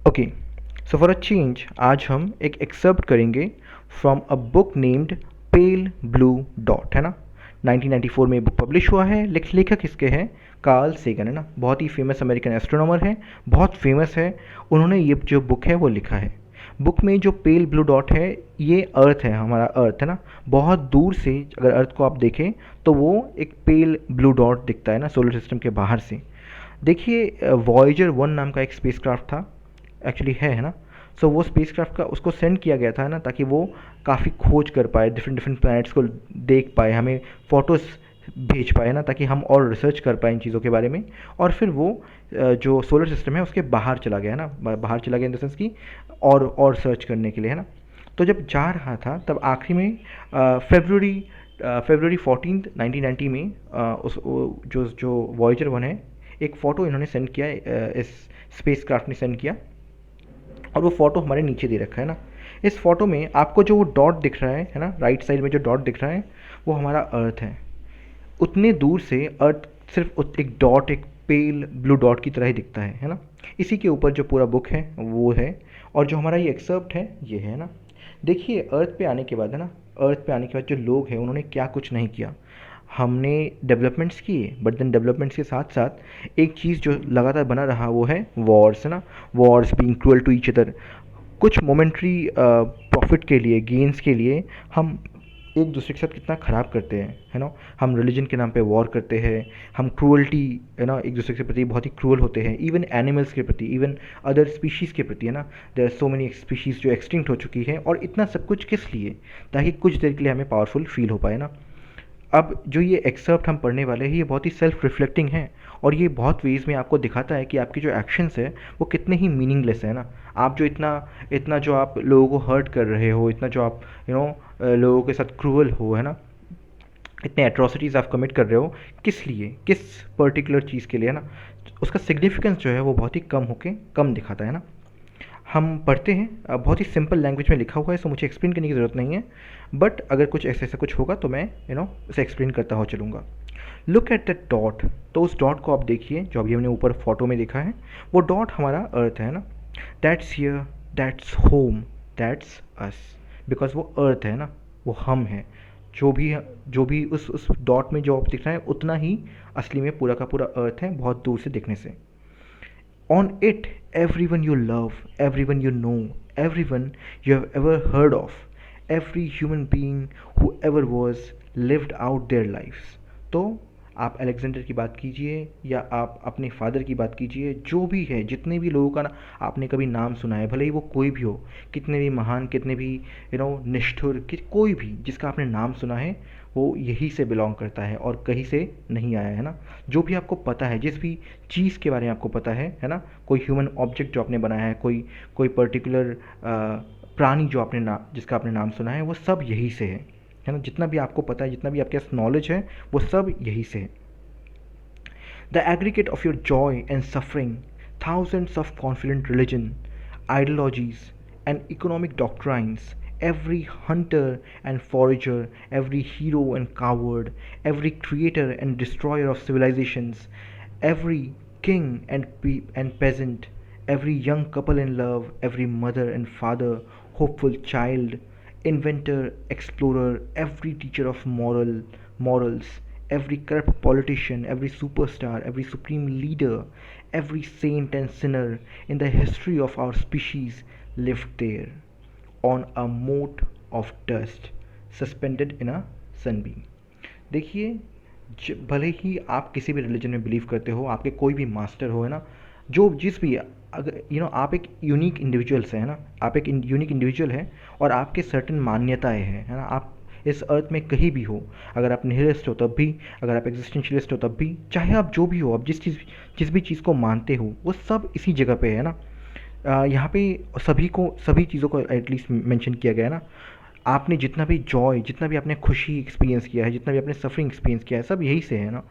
Okay, so for a change आज हम एक एक्सर्प्ट करेंगे from a book named pale blue dot, है ना। 1994 में बुक पब्लिश हुआ है। लेखक इसके हैं कार्ल सेगन, है ना। बहुत ही फेमस अमेरिकन एस्ट्रोनॉमर है, बहुत फेमस है। उन्होंने ये जो बुक है वो लिखा है। बुक में जो पेल ब्लू डॉट है ये अर्थ है, हमारा अर्थ, है ना। बहुत दूर से अगर अर्थ को आप देखें तो वो एक पेल ब्लू डॉट दिखता है ना, सोलर सिस्टम के बाहर से। देखिए, वॉयजर 1 नाम का एक स्पेसक्राफ्ट था, एक्चुअली है ना। सो वो स्पेसक्राफ्ट का उसको सेंड किया गया था ना, ताकि वो काफ़ी खोज कर पाए, डिफरेंट डिफरेंट प्लैनेट्स को देख पाए, हमें फ़ोटोज़ भेज पाए ना, ताकि हम और रिसर्च कर पाएँ इन चीज़ों के बारे में। और फिर वो जो सोलर सिस्टम है उसके बाहर चला गया, है ना। बाहर चला गया इन द सेंस कि और सर्च करने के लिए, है ना। तो जब जा रहा था तब आखिरी में फेबररी 14 1990 में उस जो जो वॉयजर 1 है, एक फ़ोटो इन्होंने सेंड किया, इस स्पेसक्राफ्ट ने सेंड किया। और वो फ़ोटो हमारे नीचे दे रखा है ना। इस फ़ोटो में आपको जो वो डॉट दिख रहा है ना, राइट साइड में जो डॉट दिख रहा है वो हमारा अर्थ है। उतने दूर से अर्थ सिर्फ एक डॉट, एक पेल ब्लू डॉट की तरह ही दिखता है ना। इसी के ऊपर जो पूरा बुक है वो है, और जो हमारा ये एक्सर्प्ट है ये है ना। देखिए, अर्थ पे आने के बाद, है ना, अर्थ पे आने के बाद जो लोग हैं उन्होंने क्या कुछ नहीं किया। हमने डेवलपमेंट्स किए, बट देन डेवलपमेंट्स के साथ साथ एक चीज़ जो लगातार बना रहा वो है वॉर्स, है ना। Wars being cruel to each other. कुछ मोमेंट्री प्रॉफिट के लिए, गेंस के लिए हम एक दूसरे के साथ कितना ख़राब करते हैं, है ना। हम रिलीजन के नाम पे वॉर करते हैं, हम क्रूअल्टी, है ना, एक दूसरे के प्रति बहुत ही क्रूअल होते हैं, इवन एनिमल्स के प्रति, इवन अदर स्पीशीज़ के प्रति, है ना। There are so many species जो एक्सटिंक्ट हो चुकी हैं, और इतना सब कुछ किस लिए? ताकि कुछ देर के लिए हमें पावरफुल फील हो पाए ना। अब जो ये एक्सर्प्ट हम पढ़ने वाले हैं ये बहुत ही सेल्फ रिफ्लेक्टिंग है, और ये बहुत वेज़ में आपको दिखाता है कि आपके जो एक्शंस है वो कितने ही मीनिंगलेस है ना। आप जो इतना इतना जो आप लोगों को हर्ट कर रहे हो, इतना जो आप लोगों के साथ क्रूअल हो, है ना, इतने एट्रॉसिटीज़ आप कमिट कर रहे हो, किस लिए, किस पर्टिकुलर चीज़ के लिए, है ना। उसका सिग्निफिकेंस जो है वो बहुत ही कम होके कम दिखाता है ना। हम पढ़ते हैं, बहुत ही सिंपल लैंग्वेज में लिखा हुआ है, सो मुझे एक्सप्लेन करने की ज़रूरत नहीं है। बट अगर कुछ ऐसा कुछ होगा तो मैं उसे एक्सप्लेन करता हुआ चलूँगा। Look at the dot. तो उस डॉट को आप देखिए जो अभी हमने ऊपर फोटो में देखा है, वो डॉट हमारा अर्थ है ना। That's here, that's home, that's us. Because वो अर्थ है ना, वो हम हैं। जो भी उस डॉट में जो आप दिख रहा है उतना ही असली में पूरा का पूरा अर्थ है, बहुत दूर से देखने से। On it, everyone you love, everyone you know, everyone you have ever heard of, every human being who ever was lived out their lives. तो आप अलेक्जेंडर की बात कीजिए या आप अपने फादर की बात कीजिए, जो भी है, जितने भी लोगों का आपने कभी नाम सुना है, भले ही वो कोई भी हो, कितने भी महान, कितने भी निष्ठुर, कोई भी जिसका आपने नाम सुना है, वो यही से बिलोंग करता है और कहीं से नहीं आया है ना। जो भी आपको पता है, जिस भी चीज़ के बारे में आपको पता है ना, कोई ह्यूमन ऑब्जेक्ट जो आपने बनाया है, कोई कोई पर्टिकुलर प्राणी जो जिसका आपने नाम सुना है, वो सब यही से है ना। जितना भी आपको पता है, जितना भी आपके पास नॉलेज है, वो सब यही से है। The aggregate of your Joy and suffering, thousands of confident religion, ideologies, and economic doctrines, every hunter and forager, every hero and coward, every creator and destroyer of civilizations, every king and peasant, every young couple in love, every mother and father, hopeful child, inventor, explorer, every teacher of morals, every corrupt politician, every superstar, every supreme leader, every saint and sinner in the history of our species lived there, on a mote of dust, suspended in a sunbeam. देखिए, भले ही आप किसी भी religion में believe करते हो, आपके कोई भी मास्टर हो, है ना, जो जिस भी, अगर आप एक यूनिक इंडिविजुअल्स है ना, आप एक यूनिक इंडिविजुअल है, और आपके सर्टेन मान्यताएं हैं, है ना। आप इस अर्थ में कहीं भी हो, अगर आप निहिलिस्ट हो तब भी, अगर आप एग्जिस्टेंशियलिस्ट हो तब भी, चाहे आप जो भी हो, आप जिस भी चीज़ को मानते हो, वो सब इसी जगह पे है ना। यहाँ पे सभी चीज़ों को एटलीस्ट मेंशन किया गया है ना। आपने जितना भी जॉय, जितना भी आपने खुशी एक्सपीरियंस किया है, जितना भी आपने सफरिंग एक्सपीरियंस किया है, सब यही से है ना।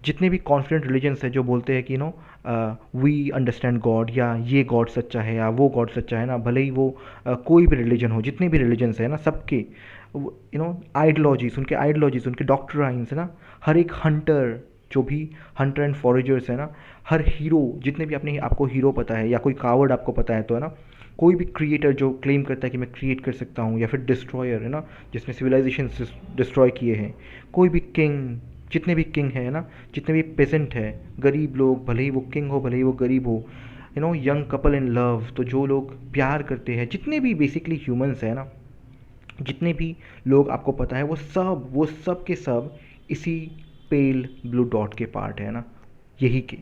जितने भी कॉन्फिडेंट रिलीजन्स है जो बोलते हैं कि वी अंडरस्टैंड गॉड, या ये गॉड सच्चा है या वो गॉड सच्चा है ना, भले ही वो कोई भी रिलीजन हो, जितने भी रिलीजन्स है ना, सबके आइडियोलॉजीज, उनके डॉक्ट्राइंस है ना, हर एक हंटर जो भी हंटर एंड फॉरेजर्स है ना, हर हीरो, जितने भी आपने आपको हीरो पता है या कोई कावर्ड आपको पता है तो है ना, कोई भी क्रिएटर जो क्लेम करता है कि मैं क्रिएट कर सकता हूँ, या फिर डिस्ट्रॉयर है ना, जिसने सिविलाइजेशन डिस्ट्रॉय किए हैं, कोई भी किंग, जितने भी किंग है ना, जितने भी पेजेंट है, गरीब लोग, भले ही वो किंग हो भले ही वो गरीब हो, यंग कपल इन लव, तो जो लोग प्यार करते हैं, जितने भी बेसिकली ह्यूमंस है ना, जितने भी लोग आपको पता है, वो सब के सब इसी पेल ब्लू डॉट के पार्ट है ना, यही के,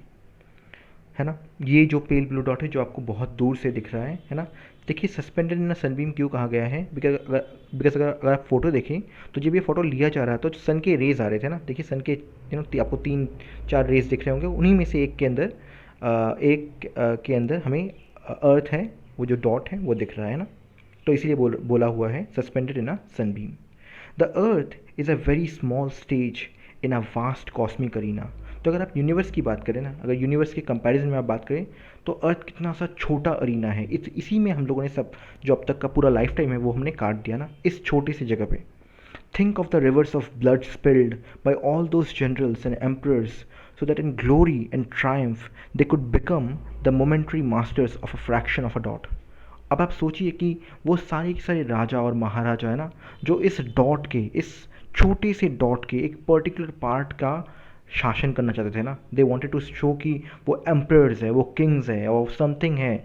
है ना। ये जो पेल ब्लू डॉट है जो आपको बहुत दूर से दिख रहा है ना, देखिए सस्पेंडेड इन अ सनबीम क्यों कहा गया है, बिकॉज अगर आप फोटो देखें तो जब ये फोटो लिया जा रहा है तो सन के रेज आ रहे थे ना, देखिए सन के आपको 3-4 रेज दिख रहे होंगे, उन्हीं में से एक के अंदर के अंदर हमें अर्थ है, वो जो डॉट है वो दिख रहा है ना, तो इसीलिए बोला हुआ है suspended in a sunbeam. The earth is a very small stage in a vast cosmic arena. तो अगर आप यूनिवर्स की बात करें ना, अगर यूनिवर्स के कंपैरिजन में आप बात करें तो अर्थ कितना सा छोटा अरीना है, इसी में हम लोगों ने सब जो अब तक का पूरा लाइफ टाइम है वो हमने काट दिया ना, इस छोटी सी जगह पे। Think of the rivers of blood spilled by all those generals and emperors so that in glory and triumph they could become the momentary masters of a fraction of a dot. अब आप सोचिए कि वो सारे के सारे राजा और महाराजा है ना, जो इस डॉट के, इस छोटे से डॉट के एक पर्टिकुलर पार्ट का शासन करना चाहते थे ना, दे वांटेड टू शो कि वो एम्परर्स है, वो किंग्स है और समथिंग है,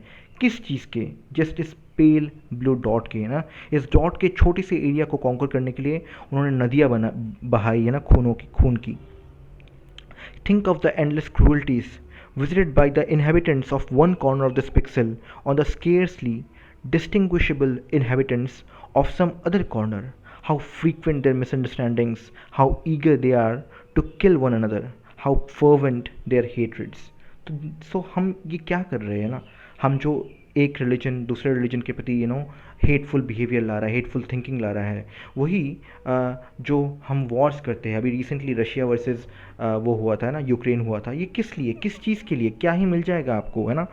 किस चीज़ के, जस्ट इस पेल ब्लू डॉट के, है ना, इस डॉट के छोटे से एरिया को कॉन्कर करने के लिए उन्होंने नदियाँ बहाई है ना, खून की। Think of the endless cruelties visited by the inhabitants of one corner of this pixel on the scarcely distinguishable inhabitants of some other corner, how frequent their misunderstandings, how eager they are to kill one another, how fervent their hatreds. तो सो हम ये क्या कर रहे हैं ना, हम जो एक रिलीजन दूसरे रिलीजन के प्रति हेटफुल बिहेवियर ला रहा है, हेटफुल थिंकिंग ला रहा है, वही जो हम वॉर्स करते हैं। अभी रिसेंटली रशिया वर्सेस वो हुआ था ना, यूक्रेन हुआ था, ये किस लिए, किस चीज़ के लिए, क्या ही मिल जाएगा आपको, है ना।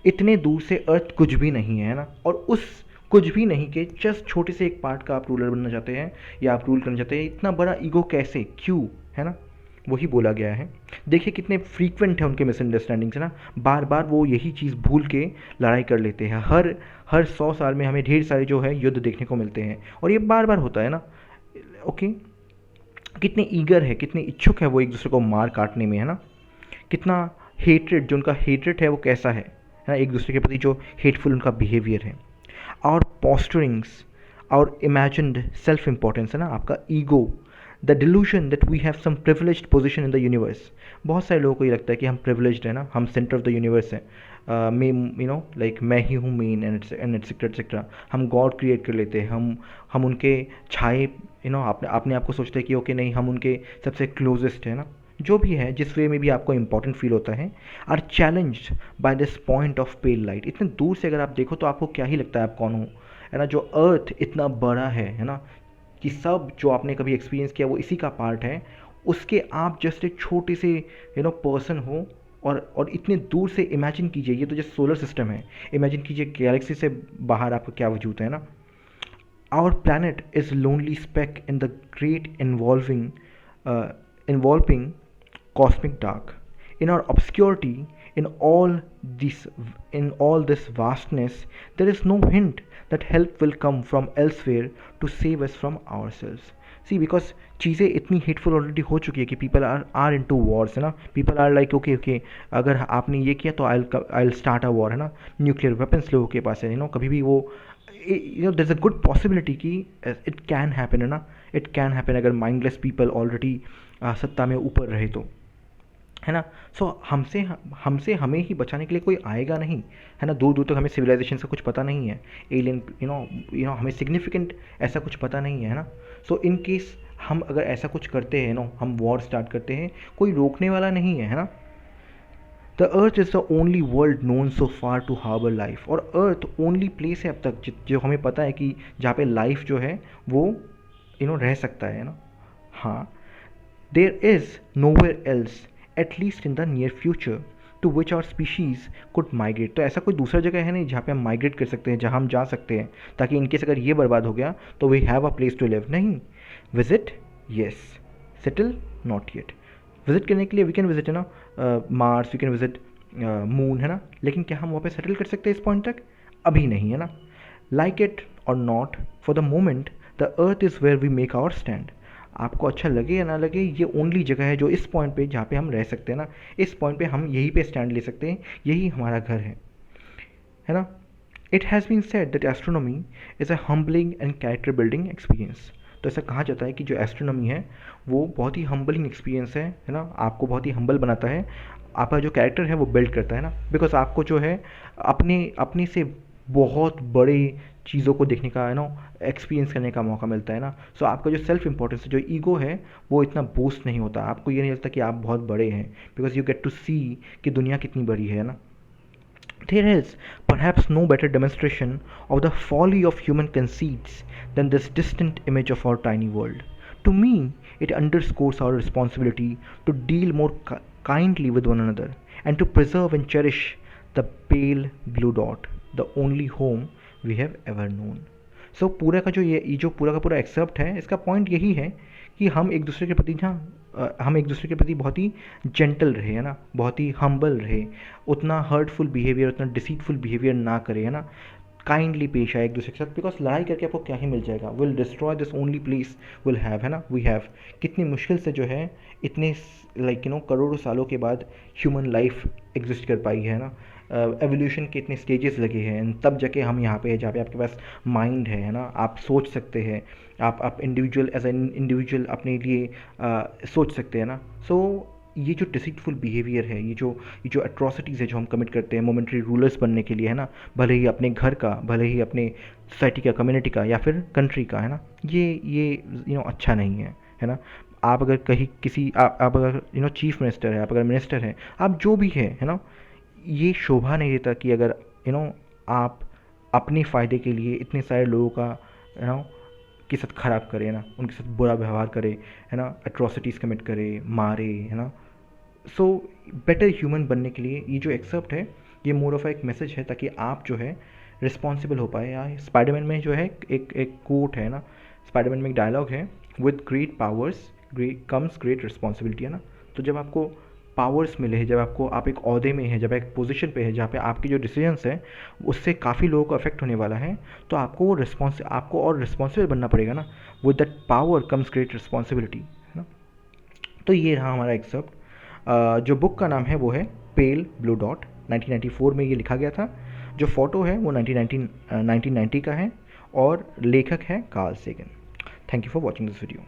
इतने दूर से अर्थ कुछ भी नहीं है ना, और उस कुछ भी नहीं के जस्ट छोटे से एक पार्ट का आप रूलर बनना चाहते हैं या आप रूल करना चाहते हैं, इतना बड़ा ईगो कैसे, क्यों, है ना, वही बोला गया है। देखिए कितने फ्रीक्वेंट है उनके मिसअंडरस्टैंडिंग्स, है ना, बार बार वो यही चीज़ भूल के लड़ाई कर लेते हैं। हर हर 100 साल में हमें ढेर सारे जो है युद्ध देखने को मिलते हैं, और ये बार बार होता है ना। ओके, कितने ईगर है, कितने इच्छुक है वो एक दूसरे को मार काटने में, है ना। कितना हेट्रेड, जो उनका हेट्रेड है वो कैसा है ना, एक दूसरे के प्रति जो हेटफुल उनका बिहेवियर है। और पोस्टरिंग्स और इमेजिन्ड सेल्फ इम्पोर्टेंस, है ना, आपका ego, the delusion that we have some privileged position in the universe. बहुत सारे लोगों को ये लगता है कि हम प्रिविलेज्ड है ना, हम सेंटर ऑफ द यूनिवर्स हैं, लाइक मैं ही हूँ मेन एंड एटसेट्रा एटसेट्रा। हम गॉड क्रिएट कर लेते हैं, हम उनके छाए, आपने आपको सोचते हैं कि ओके नहीं, हम उनके सबसे क्लोजेस्ट है ना, जो भी है, जिस वे में भी आपको इंपॉर्टेंट फील होता है, are challenged by this point of pale light. इतने दूर से अगर आप देखो तो आपको क्या ही लगता है आप कौन हो, है ना। जो अर्थ इतना बड़ा है ना, कि सब जो आपने कभी एक्सपीरियंस किया वो इसी का पार्ट है, उसके आप जस्ट एक छोटे से पर्सन हो, और इतने दूर से इमेजिन कीजिए, ये तो जस्ट सोलर सिस्टम है, इमेजिन कीजिए गैलेक्सी से बाहर आपका क्या वजूद है ना। Our planet is lonely speck in the great involving cosmic dark. In our obscurity, in all this vastness, there is no hint that help will come from elsewhere to save us from ourselves. See, because चीज़ें इतनी hateful already हो चुकी है कि people are into Wars, है ना। People are like okay अगर आपने ये किया तो I will start a war, है ना। न्यूक्लियर वेपन्स लोगों के पास है, कभी भी वो there is a good possibility कि इट कैन हैपन, है ना। इट कैन हैपन अगर माइंडलेस पीपल ऑलरेडी सत्ता में ऊपर रहे तो, है ना। सो हमसे हमें ही बचाने के लिए कोई आएगा नहीं, है ना। दूर दूर तक हमें सिविलाइजेशन का कुछ पता नहीं है, एलियन हमें सिग्निफिकेंट ऐसा कुछ पता नहीं है ना। सो इन केस हम अगर ऐसा कुछ करते हैं हम वॉर स्टार्ट करते हैं, कोई रोकने वाला नहीं है ना। The earth is the only world known so far to harbour life. और अर्थ ओनली प्लेस है अब तक जो हमें पता है कि जहाँ पे लाइफ जो है वो रह सकता है ना। हाँ, there is nowhere else at least in the near future to which our species could migrate। तो ऐसा कोई दूसरा जगह है नहीं जहाँ पे हम माइग्रेट कर सकते हैं, जहाँ हम जा सकते हैं, ताकि इनकेस अगर ये बर्बाद हो गया तो we have a place to live. नहीं, visit yes, settle not yet. Visit करने के लिए वी कैन विजिट है ना Mars, we can visit moon, है ना, लेकिन क्या हम वहाँ पे सेटल कर सकते हैं इस पॉइंट तक? अभी नहीं, है ना। Like it or not, for the moment the earth is where we make our stand. आपको अच्छा लगे या ना लगे, ये ओनली जगह है जो इस पॉइंट पे जहाँ पे हम रह सकते हैं ना, इस पॉइंट पे हम यहीं पे स्टैंड ले सकते हैं, यही हमारा घर है ना। It has been said that astronomy is a humbling and character building experience. तो ऐसा कहा जाता है कि जो एस्ट्रोनॉमी है वो बहुत ही हम्बलिंग एक्सपीरियंस है ना, आपको बहुत ही हम्बल बनाता है, आपका जो कैरेक्टर है वो बिल्ड करता है ना, बिकॉज आपको जो है अपने अपने से बहुत बड़े चीज़ों को देखने का, है ना, एक्सपीरियंस करने का मौका मिलता है ना। सो आपका जो सेल्फ इंपॉर्टेंस, जो ईगो है, वो इतना बूस्ट नहीं होता, आपको ये नहीं लगता कि आप बहुत बड़े हैं, बिकॉज यू गेट टू सी कि दुनिया कितनी बड़ी है ना। There is perhaps no better demonstration of the folly of human conceits than this distant image of our tiny world. To me, it underscores our responsibility to deal more kindly with one another and to preserve and cherish the pale blue dot, the only home we have ever known. सो पूरा का जो ये जो पूरा का पूरा accept है, इसका पॉइंट यही है कि हम एक दूसरे के प्रति हम एक दूसरे के प्रति बहुत ही जेंटल रहे, है ना, बहुत ही हम्बल रहे, उतना हर्टफुल बिहेवियर, उतना डिसीटफुल बिहेवियर ना करे, है ना, काइंडली पेश आए एक दूसरे के साथ, बिकॉज लड़ाई करके आपको क्या ही मिल जाएगा? Will destroy this only place will have, है ना, वी हैव। कितनी मुश्किल से जो है इतने लाइक करोड़ों सालों के बाद ह्यूमन लाइफ एग्जिस्ट कर पाई है ना, एवोल्यूशन के इतने स्टेजेस लगे हैं, तब जाके हम यहाँ पे हैं जहाँ पे आपके पास माइंड है ना, आप सोच सकते हैं, आप इंडिविजुअल एज एन इंडिविजुअल अपने लिए सोच सकते हैं ना। सो ये जो डिसीटफुल बिहेवियर है, ये जो अट्रॉसिटीज़ है जो हम कमिट करते हैं मोमेंट्री रूलर्स बनने के लिए, है ना, भले ही अपने घर का, भले ही अपने सोसाइटी का, कम्युनिटी का, या फिर कंट्री का, है ना, ये अच्छा नहीं है ना। आप अगर कहीं किसी आप अगर चीफ मिनिस्टर है, आप अगर मिनिस्टर है, आप जो भी है ना, ये शोभा नहीं देता कि अगर आप अपने फ़ायदे के लिए इतने सारे लोगों का के साथ ख़राब करे, है ना, उनके साथ बुरा व्यवहार करे, है ना, एट्रॉसिटीज़ कमिट करे, मारे, है ना। सो बेटर ह्यूमन बनने के लिए ये जो एक्सेप्ट है, ये मोर ऑफ एक मैसेज है, ताकि आप जो है रिस्पॉन्सिबल हो पाए। या स्पाइडरमैन में जो है एक कोट है ना, स्पाइडरमैन में एक डायलॉग है, with great powers comes great responsibility, है ना। तो जब आपको पावर्स मिले हैं, जब आप एक ओहदे में हैं, जब एक पोजीशन पे है जहाँ पे आपके जो डिसीजंस हैं उससे काफ़ी लोगों को अफेक्ट होने वाला है, तो आपको वो आपको और रिस्पॉन्सिबल बनना पड़ेगा ना। With that power comes great responsibility, है ना। तो ये रहा हमारा एक्सेप्ट। जो बुक का नाम है वो है पेल ब्लू डॉट, 1994 में ये लिखा गया था। जो फ़ोटो है वो 1990 का है और लेखक है Carl Sagan. Thank you for watching this video.